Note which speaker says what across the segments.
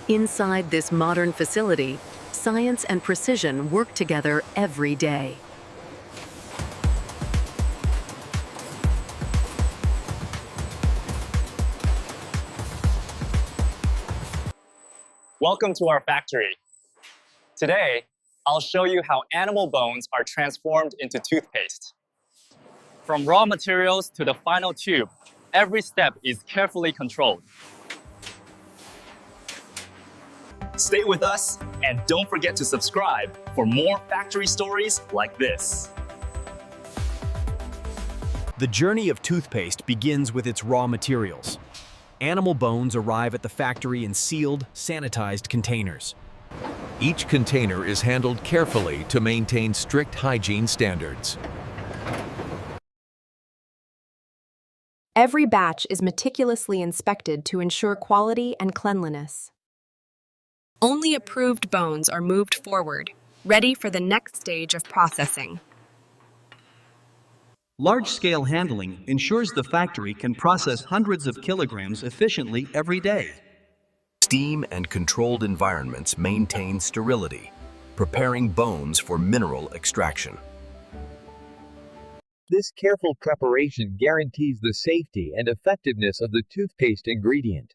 Speaker 1: Inside this modern facility, science and precision work together every day.
Speaker 2: Welcome to our factory. Today, I'll show you how animal bones are transformed into toothpaste. From raw materials to the final tube, every step is carefully controlled. Stay with us and don't forget to subscribe for more factory stories like this.
Speaker 3: The journey of toothpaste begins with its raw materials. Animal bones arrive at the factory in sealed, sanitized containers.
Speaker 4: Each container is handled carefully to maintain strict hygiene standards.
Speaker 5: Every batch is meticulously inspected to ensure quality and cleanliness. Only approved bones are moved forward, ready for the next stage of processing.
Speaker 6: Large-scale handling ensures the factory can process hundreds of kilograms efficiently every day.
Speaker 4: Steam and controlled environments maintain sterility, preparing bones for mineral extraction.
Speaker 7: This careful preparation guarantees the safety and effectiveness of the toothpaste ingredient.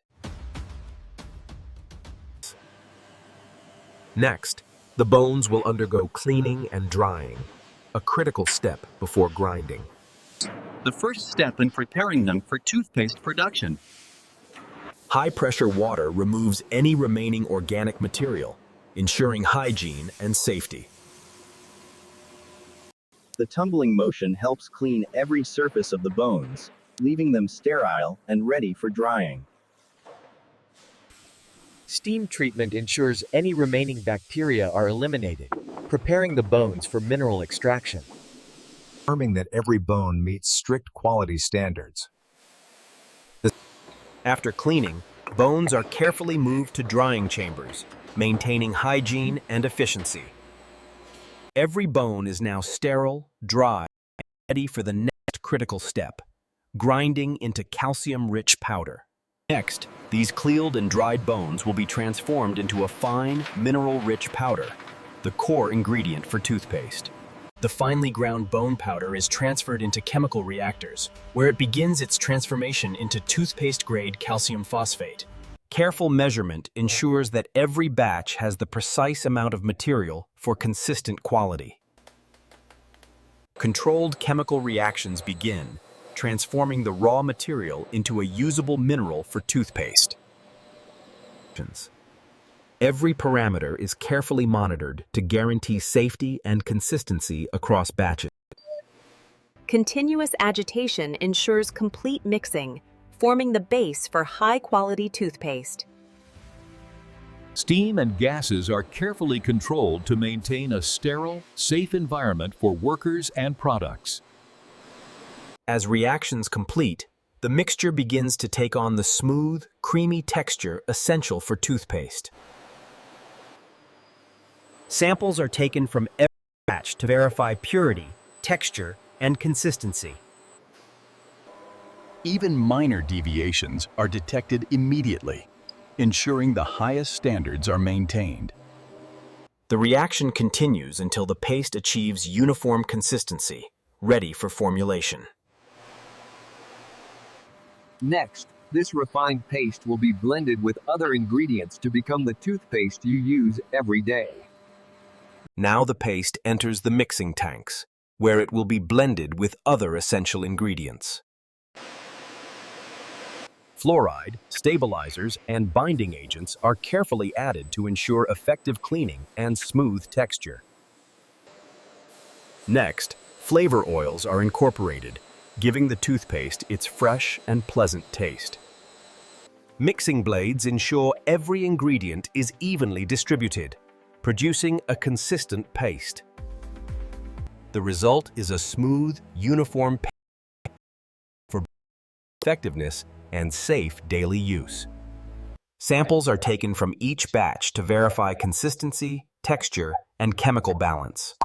Speaker 4: Next, the bones will undergo cleaning and drying, a critical step before grinding.
Speaker 6: The first step in preparing them for toothpaste production.
Speaker 3: High-pressure water removes any remaining organic material, ensuring hygiene and safety.
Speaker 8: The tumbling motion helps clean every surface of the bones, leaving them sterile and ready for drying.
Speaker 7: Steam treatment ensures any remaining bacteria are eliminated, preparing the bones for mineral extraction.
Speaker 9: Confirming that every bone meets strict quality standards.
Speaker 3: After cleaning, bones are carefully moved to drying chambers, maintaining hygiene and efficiency. Every bone is now sterile, dry, and ready for the next critical step, grinding into calcium-rich powder. Next, these cleaned and dried bones will be transformed into a fine, mineral-rich powder, the core ingredient for toothpaste. The finely ground bone powder is transferred into chemical reactors, where it begins its transformation into toothpaste-grade calcium phosphate. Careful measurement ensures that every batch has the precise amount of material for consistent quality. Controlled chemical reactions begin, transforming the raw material into a usable mineral for toothpaste. Every parameter is carefully monitored to guarantee safety and consistency across batches.
Speaker 5: Continuous agitation ensures complete mixing, forming the base for high-quality toothpaste.
Speaker 4: Steam and gases are carefully controlled to maintain a sterile, safe environment for workers and products.
Speaker 3: As reactions complete, the mixture begins to take on the smooth, creamy texture essential for toothpaste. Samples are taken from every batch to verify purity, texture, and consistency.
Speaker 4: Even minor deviations are detected immediately, ensuring the highest standards are maintained.
Speaker 3: The reaction continues until the paste achieves uniform consistency, ready for formulation.
Speaker 7: Next, this refined paste will be blended with other ingredients to become the toothpaste you use every day.
Speaker 3: Now the paste enters the mixing tanks, where it will be blended with other essential ingredients. Fluoride, stabilizers, and binding agents are carefully added to ensure effective cleaning and smooth texture. Next, flavor oils are incorporated, giving the toothpaste its fresh and pleasant taste. Mixing blades ensure every ingredient is evenly distributed, producing a consistent paste. The result is a smooth, uniform paste for effectiveness and safe daily use. Samples are taken from each batch to verify consistency, texture, and chemical balance.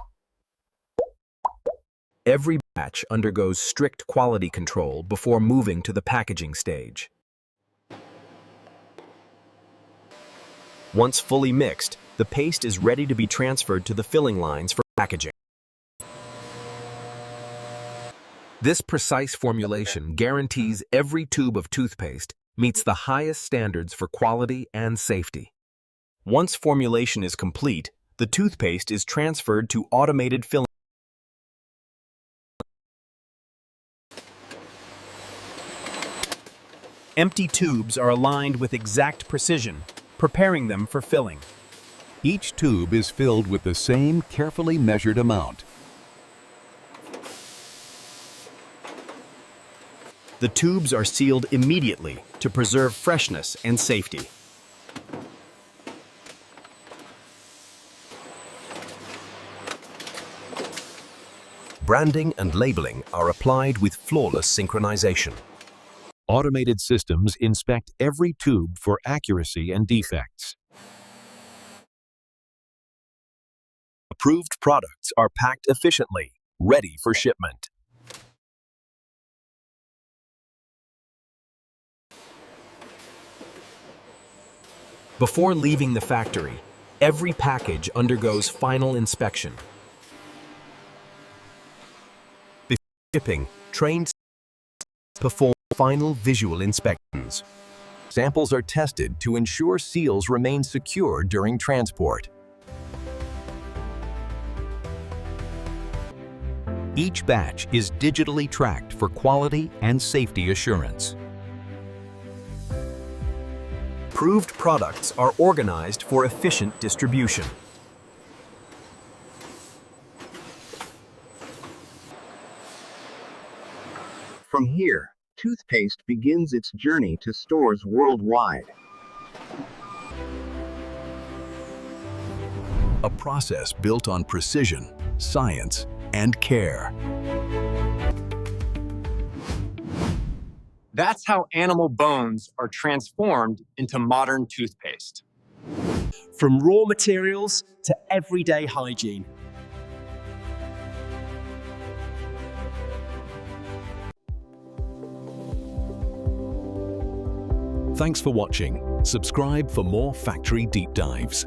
Speaker 3: Every batch undergoes strict quality control before moving to the packaging stage. Once fully mixed, the paste is ready to be transferred to the filling lines for packaging. This precise formulation guarantees every tube of toothpaste meets the highest standards for quality and safety. Once formulation is complete, the toothpaste is transferred to automated filling. Empty tubes are aligned with exact precision, preparing them for filling.
Speaker 10: Each tube is filled with the same carefully measured amount.
Speaker 3: The tubes are sealed immediately to preserve freshness and safety.
Speaker 4: Branding and labeling are applied with flawless synchronization.
Speaker 10: Automated systems inspect every tube for accuracy and defects.
Speaker 4: Approved products are packed efficiently, ready for shipment.
Speaker 3: Before leaving the factory, every package undergoes final inspection. Before shipping, trained staff perform final visual inspections.
Speaker 4: Samples are tested to ensure seals remain secure during transport.
Speaker 10: Each batch is digitally tracked for quality and safety assurance.
Speaker 3: Approved products are organized for efficient distribution.
Speaker 8: From here, toothpaste begins its journey to stores worldwide.
Speaker 10: A process built on precision, science, and care.
Speaker 2: That's how animal bones are transformed into modern toothpaste.
Speaker 11: From raw materials to everyday hygiene.
Speaker 10: Thanks for watching. Subscribe for more factory deep dives.